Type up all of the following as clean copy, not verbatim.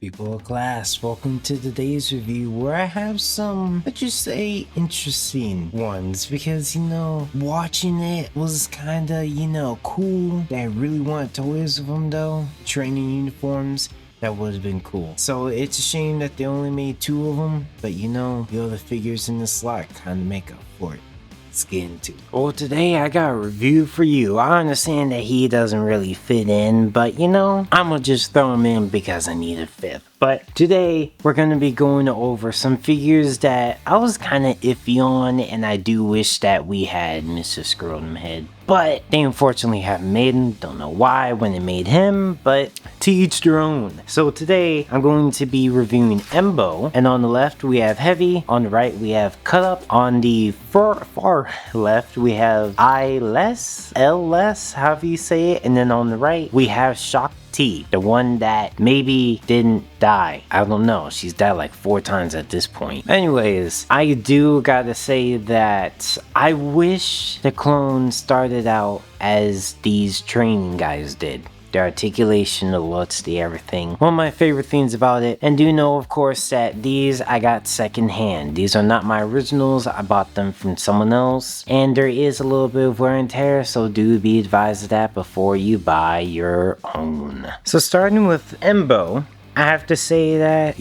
People of class, welcome to today's review where I have some, let's just say, interesting ones because, watching it was kinda, cool. I really want toys of them though, training uniforms. That would have been cool. So it's a shame that they only made 2 of them, but the other figures in the slot kinda make up for it. Let's get into it. Well, today I got a review for you. I understand that he doesn't really fit in, but I'm gonna just throw him in because I need a 5th. But today we're gonna be going over some figures that I was kind of iffy on, and I do wish that we had Mr. Scrotum Head. But they unfortunately haven't made him. Don't know why when they made him, but to each their own. So today I'm going to be reviewing Embo, and on the left we have Heavy, on the right we have Cut Up, on the far left we have L-less, however you say it, and then on the right we have Shak TI, the one that maybe didn't die. I don't know, she's died like 4 times at this point. Anyways, I do gotta say that I wish the clone started out as these training guys did. The articulation, the looks, the everything. One of my favorite things about it, and do know of course that these I got secondhand. These are not my originals, I bought them from someone else, and there is a little bit of wear and tear, so do be advised of that before you buy your own. So starting with Embo, I have to say that,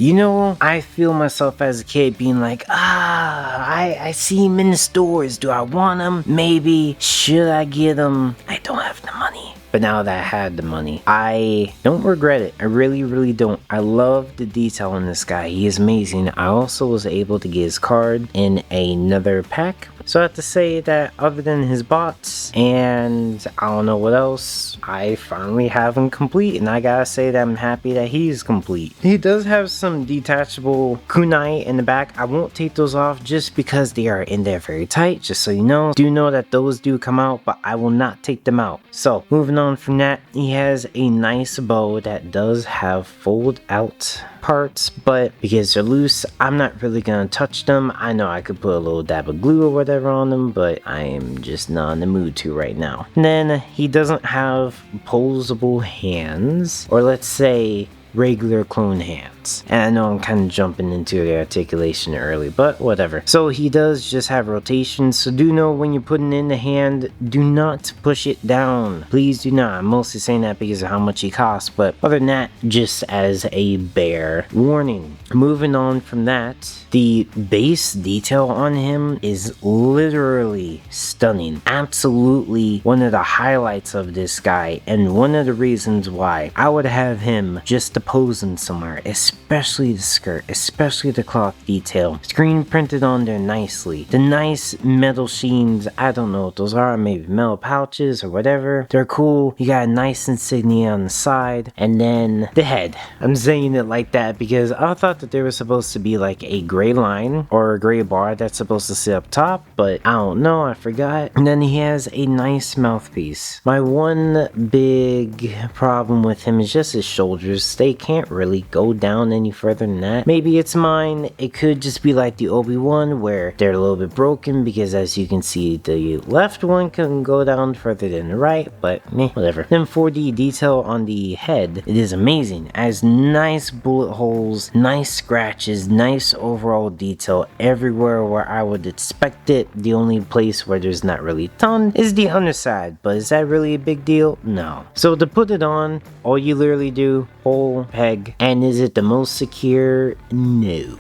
I feel myself as a kid being like, I see him in the stores. Do I want him? Maybe. Should I get him? I don't have the money. But now that I had the money, I don't regret it. I really don't. I love the detail in this guy. He is amazing. I also was able to get his card in another pack. So I have to say that other than his bots and I don't know what else, I finally have him complete, and I gotta say that I'm happy that he's complete. He does have some detachable kunai in the back. I won't take those off just because they are in there very tight, just so you know. Do know that those do come out, but I will not take them out. So moving on from that, he has a nice bow that does have fold out parts, but because they're loose, I'm not really gonna touch them. I know I could put a little dab of glue or whatever on them, but I am just not in the mood to right now. And then he doesn't have posable hands, or let's say regular clone hands. And I know I'm kind of jumping into the articulation early, but whatever. So he does just have rotation, so do know when you're putting in the hand, do not push it down. Please do not. I'm mostly saying that because of how much he costs, but other than that, just as a bare warning. Moving on from that, the base detail on him is literally stunning. Absolutely one of the highlights of this guy, and one of the reasons why I would have him just posing somewhere, especially the skirt, especially the cloth detail, screen printed on there nicely. The nice metal sheens, I don't know what those are, maybe metal pouches or whatever. They're cool. You got a nice insignia on the side, and then the head. I'm saying it like that because I thought that there was supposed to be like a gray line or a gray bar that's supposed to sit up top, but I don't know, I forgot. And then he has a nice mouthpiece. My one big problem with him is just his shoulders. They can't really go down any further than that. Maybe it's mine. It could just be like the Obi-Wan where they're a little bit broken, because as you can see, the left one can go down further than the right, but whatever. Then for the detail on the head, it is amazing. It has nice bullet holes, nice scratches, nice overall detail everywhere where I would expect it. The only place where there's not really a ton is the underside, but is that really a big deal? No. So to put it on, all you literally do, hole, peg, and is it the most secure? No.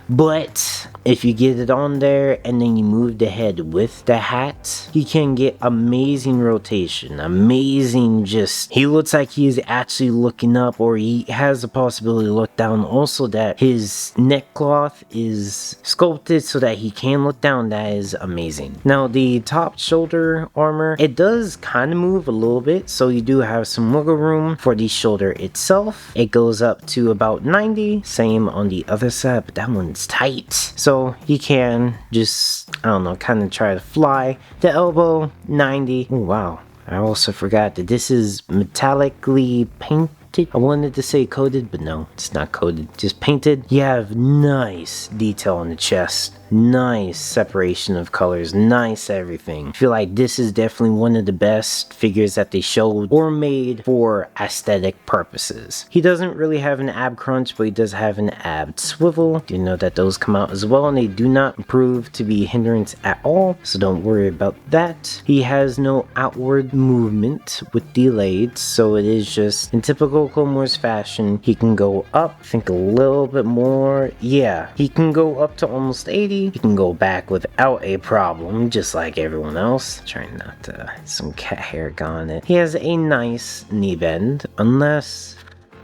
But if you get it on there and then you move the head with the hat, you can get amazing rotation, amazing just, he looks like he's actually looking up, or he has the possibility to look down. Also that his neck cloth is sculpted so that he can look down. That is amazing. Now the top shoulder armor, it does kind of move a little bit, so you do have some wiggle room for the shoulder itself. It goes up to about 90, same on the other side, but that one's tight, so you can just, I don't know, kind of try to fly. The elbow, 90. Oh wow, I also forgot that this is metallically painted. I wanted to say coated, but no, it's not coated, just painted. You have nice detail on the chest. Nice separation of colors, nice everything. I feel like this is definitely one of the best figures that they showed or made for aesthetic purposes. He doesn't really have an ab crunch, but he does have an ab swivel. You know that those come out as well, and they do not prove to be a hindrance at all, so don't worry about that. He has no outward movement with delayed, so it is just in typical Clone Wars fashion. He can go up, I think a little bit more. Yeah, he can go up to almost 80. He can go back without a problem, just like everyone else. Trying not to some cat hair on it. He has a nice knee bend, unless...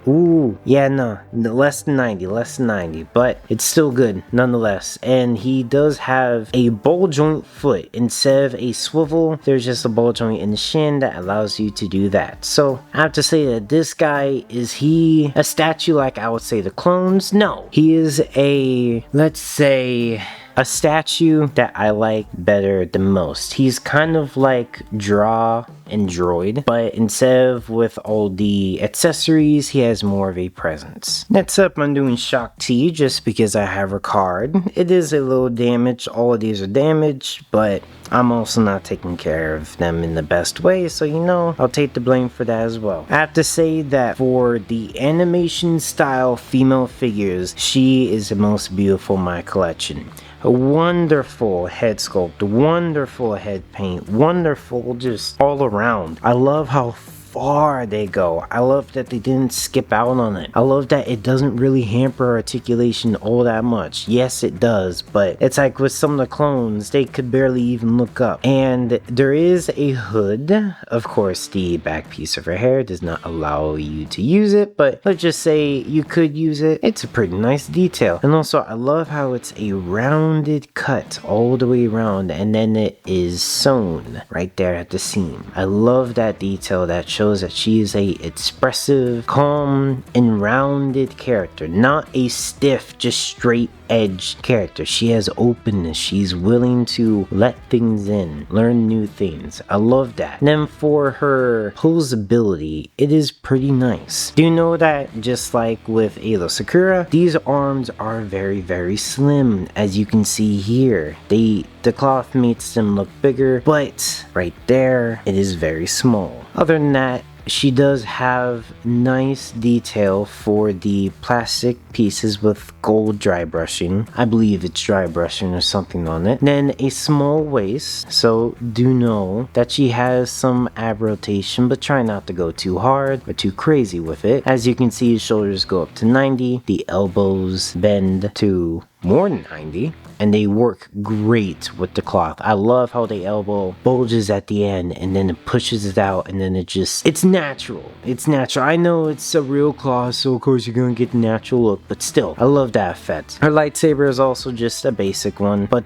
Ooh, yeah, no, less than 90, but it's still good nonetheless. And he does have a ball joint foot. Instead of a swivel, there's just a ball joint in the shin that allows you to do that. So I have to say that this guy, is he a statue like I would say the clones? No, he is a, let's say, a statue that I like better than most. He's kind of like Draw and Droid, but instead of with all the accessories, he has more of a presence. Next up, I'm doing Shak TI just because I have her card. It is a little damaged. All of these are damaged, but I'm also not taking care of them in the best way, so you know, I'll take the blame for that as well. I have to say that for the animation style female figures, she is the most beautiful in my collection. A wonderful head sculpt, wonderful head paint, wonderful just all around. I love how far they go. I love that they didn't skip out on it. I love that it doesn't really hamper articulation all that much. Yes, it does, but it's like with some of the clones, they could barely even look up. And there is a hood. Of course, the back piece of her hair does not allow you to use it, but let's just say you could use it. It's a pretty nice detail. And also, I love how it's a rounded cut all the way around, and then it is sewn right there at the seam. I love that detail. That shows that she is a expressive, calm, and rounded character, not a stiff, just straight edge character. She has openness. She's willing to let things in, learn new things. I love that. And then for her posability, it is pretty nice. Do you know that just like with Aayla Secura, these arms are very, very slim, as you can see here. The cloth makes them look bigger, but right there, it is very small. Other than that, she does have nice detail for the plastic pieces with gold dry brushing. I believe it's dry brushing or something on it. Then a small waist, so do know that she has some ab rotation, but try not to go too hard or too crazy with it. As you can see, shoulders go up to 90, the elbows bend to more than 90, and they work great with the cloth. I love how the elbow bulges at the end and then it pushes it out, and then it's natural. It's natural. I know it's a real cloth, so of course you're gonna get the natural look, but still, I love that effect. Her lightsaber is also just a basic one, but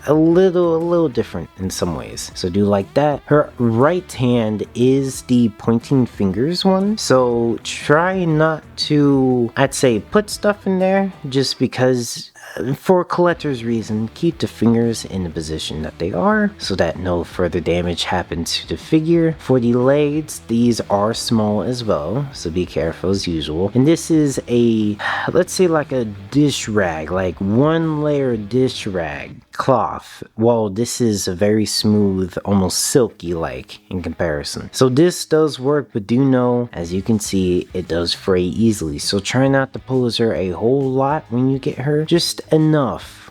a little different in some ways, so do like that. Her right hand is the pointing fingers one, so try not to, I'd say, put stuff in there, just because for collector's reason, keep the fingers in the position that they are so that no further damage happens to the figure. For the legs, these are small as well, so be careful as usual. And this is a, let's say like a dish rag, like one layer dish rag cloth, while this is a very smooth, almost silky like in comparison. So this does work, but do know, as you can see, it does fray easily, so try not to pose her a whole lot when you get her, just enough.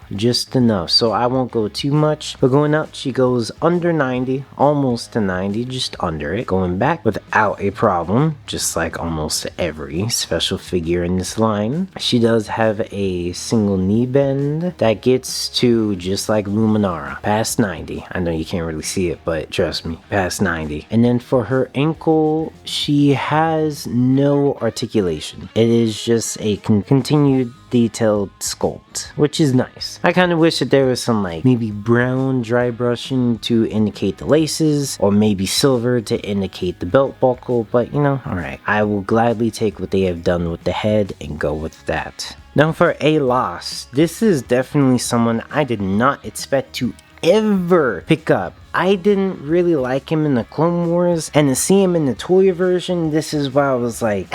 So I won't go too much, but going up, she goes under 90, almost to 90, just under it. Going back without a problem, just like almost every special figure in this line. She does have a single knee bend that gets to, just like Luminara, past 90. I know you can't really see it, but trust me, past 90. And then for her ankle, she has no articulation. It is just a continued detailed sculpt, which is nice. I kind of wish that there was some like maybe brown dry brushing to indicate the laces, or maybe silver to indicate the belt buckle, but you know, alright. I will gladly take what they have done with the head and go with that. Now for Aayla, this is definitely someone I did not expect to ever pick up. I didn't really like him in the Clone Wars, and to see him in the Toya version, this is why I was like,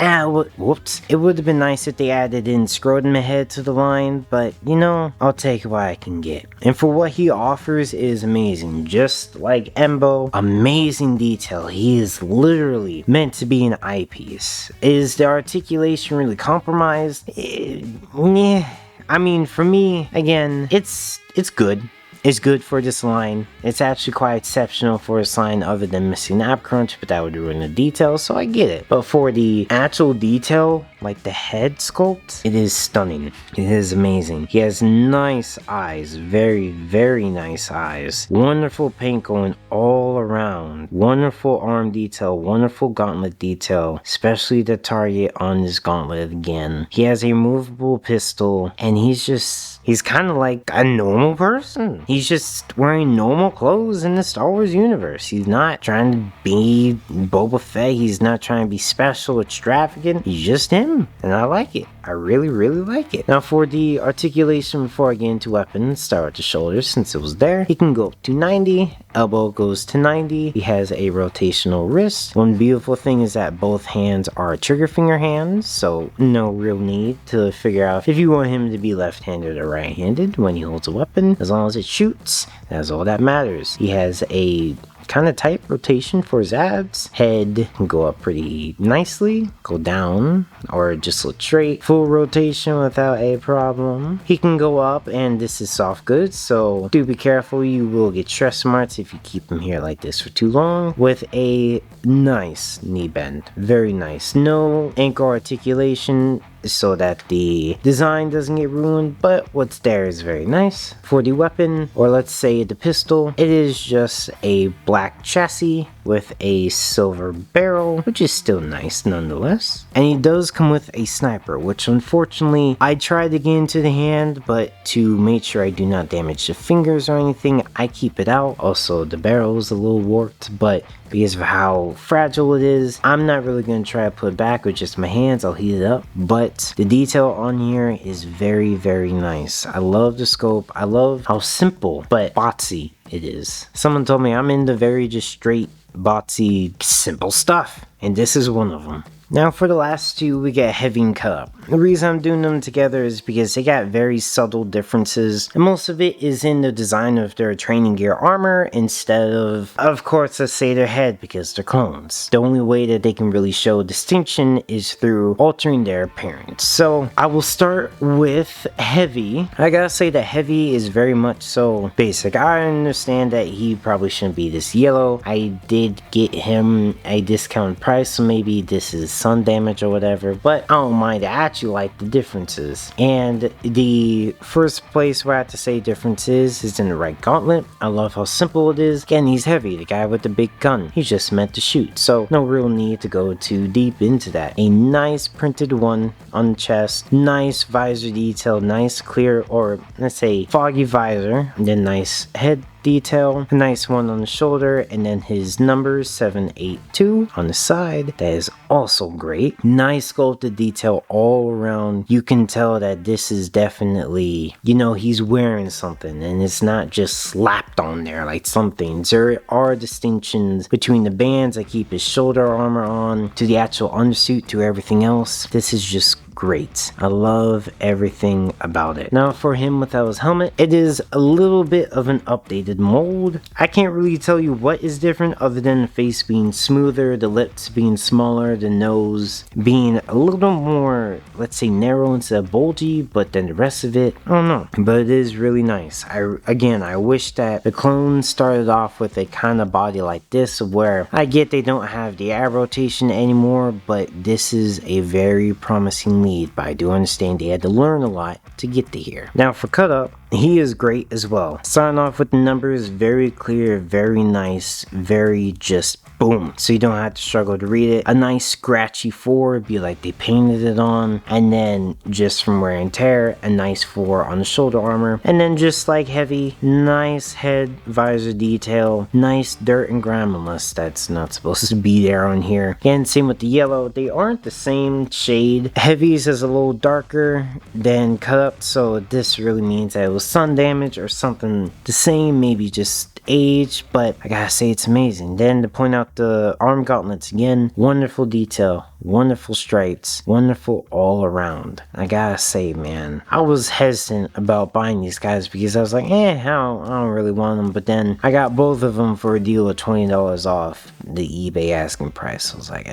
whoops. It would have been nice if they added in Scrotum Head to the line, but you know, I'll take what I can get. And for what he offers is amazing. Just like Embo, amazing detail. He is literally meant to be an eyepiece. Is the articulation really compromised? Yeah. I mean, for me, again, it's good. It's good for this line. It's actually quite exceptional for a line other than missing ab crunch, but that would ruin the detail, so I get it. But for the actual detail, like the head sculpt, it is stunning. It is amazing. He has nice eyes, very, very nice eyes. Wonderful paint going all around. Wonderful arm detail, wonderful gauntlet detail, especially the target on this gauntlet again. He has a movable pistol, and he's kind of like a normal person. He's just wearing normal clothes in the Star Wars universe. He's not trying to be Boba Fett. He's not trying to be special, extravagant. He's just him, and I like it. I really, really like it. Now for the articulation, before I get into weapons, start with the shoulders since it was there. He can go up to 90. Elbow goes to 90. He has a rotational wrist. One beautiful thing is that both hands are trigger finger hands, so no real need to figure out if you want him to be left-handed or right-handed when he holds a weapon. As long as it shoots, that's all that matters. He has a kind of tight rotation for his abs. Head can go up pretty nicely, go down, or just look straight. Full rotation without a problem. He can go up, and this is soft goods, so do be careful. You will get stress marks if you keep him here like this for too long. With a nice knee bend. Very nice. No ankle articulation, so that the design doesn't get ruined, but what's there is very nice. For the weapon, or let's say the pistol, it is just a black chassis with a silver barrel, which is still nice nonetheless. And he does come with a sniper, which unfortunately I tried to get into the hand, but to make sure I do not damage the fingers or anything, I keep it out. Also, the barrel is a little warped, but because of how fragile it is, I'm not really going to try to put it back with just my hands. I'll heat it up, but the detail on here is very, very nice. I love the scope. I love how simple but botsy it is. Someone told me I'm into very just straight, botsy, simple stuff, and this is one of them. Now for the last two, we get heavy and cut up. The reason I'm doing them together is because they got very subtle differences, and most of it is in the design of their training gear armor instead of course, let's say their head, because they're clones. The only way that they can really show distinction is through altering their appearance. So I will start with Heavy. I gotta say that Heavy is very much so basic. I understand that he probably shouldn't be this yellow. I did get him a discount price, so maybe this is sun damage or whatever, but I don't mind. I actually like the differences. And the first place where I have to say differences is in the right gauntlet. I love how simple it is. Again, he's Heavy, the guy with the big gun. He's just meant to shoot, so no real need to go too deep into that. A nice printed one on the chest, nice visor detail, nice clear, or let's say foggy visor, and then nice head detail, a nice one on the shoulder, and then his numbers 782 on the side. That is also great. Nice sculpted detail all around. You can tell that this is definitely, you know, he's wearing something and it's not just slapped on there like some things. There are distinctions between the bands that keep his shoulder armor on to the actual undersuit to everything else. This is just great. I love everything about it. Now for him without his helmet, it is a little bit of an updated mold. I can't really tell you what is different other than the face being smoother, the lips being smaller, the nose being a little more, let's say, narrow instead of bulgy, but then the rest of it, I don't know. But it is really nice. I wish that the clones started off with a kind of body like this, where I get they don't have the ab rotation anymore, but this is a very promising lead. But I do understand they had to learn a lot to get to here. Now for cut up, he is great as well. Starting off with the numbers, very clear, very nice, very just boom, so you don't have to struggle to read it. A nice scratchy 4 would be like they painted it on, and then just from wear and tear, a nice 4 on the shoulder armor, and then just like heavy, nice head visor detail, nice dirt and grime, unless that's not supposed to be there on here. Again, same with the yellow, they aren't the same shade. Heavies is a little darker than cut up, so this really means that it was sun damage or something the same, maybe just age, but I gotta say it's amazing. Then to point out the arm gauntlets, again, wonderful detail, wonderful stripes, wonderful all around. I gotta say, man, I was hesitant about buying these guys because I was like, I don't really want them, but then I got both of them for a deal of $20 off the eBay asking price. I was like,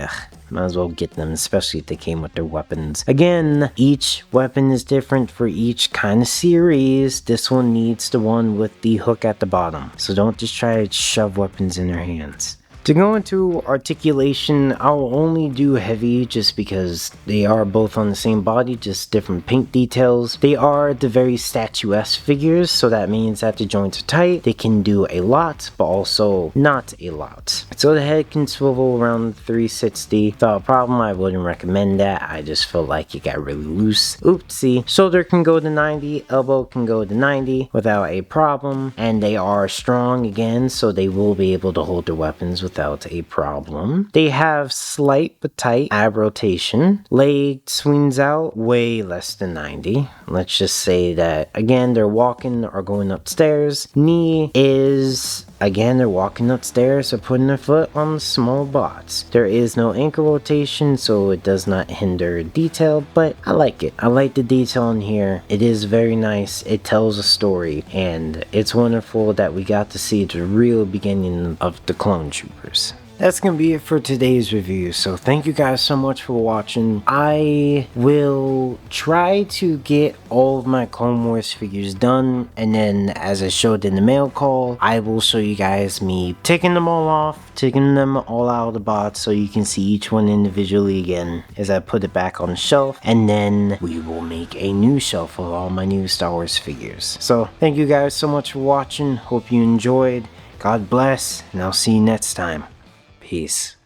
might as well get them, especially if they came with their weapons. Again, each weapon is different for each kind of series. This one needs the one with the hook at the bottom, so don't just try to shove weapons in their hands. To go into articulation, I'll only do heavy just because they are both on the same body, just different paint details. They are the very statuesque figures, so that means that the joints are tight. They can do a lot, but also not a lot. So the head can swivel around 360. Without a problem, I wouldn't recommend that. I just felt like it got really loose. Oopsie. Shoulder can go to 90, elbow can go to 90 without a problem, and they are strong again, so they will be able to hold their weapons without a problem. They have slight but tight ab rotation. Leg swings out way less than 90. Let's just say that, again, they're walking or going upstairs. Knee is, again, they're walking upstairs or putting their foot on the small bots. There is no ankle rotation, so it does not hinder detail, but I like it. I like the detail in here. It is very nice. It tells a story, and it's wonderful that we got to see the real beginning of the Clone Troopers. That's gonna be it for today's review, so thank you guys so much for watching. I will try to get all of my Clone Wars figures done, and then as I showed in the mail call, I will show you guys me taking them all off, taking them all out of the box so you can see each one individually again as I put it back on the shelf, and then we will make a new shelf of all my new Star Wars figures. So thank you guys so much for watching, hope you enjoyed, God bless, and I'll see you next time. Peace.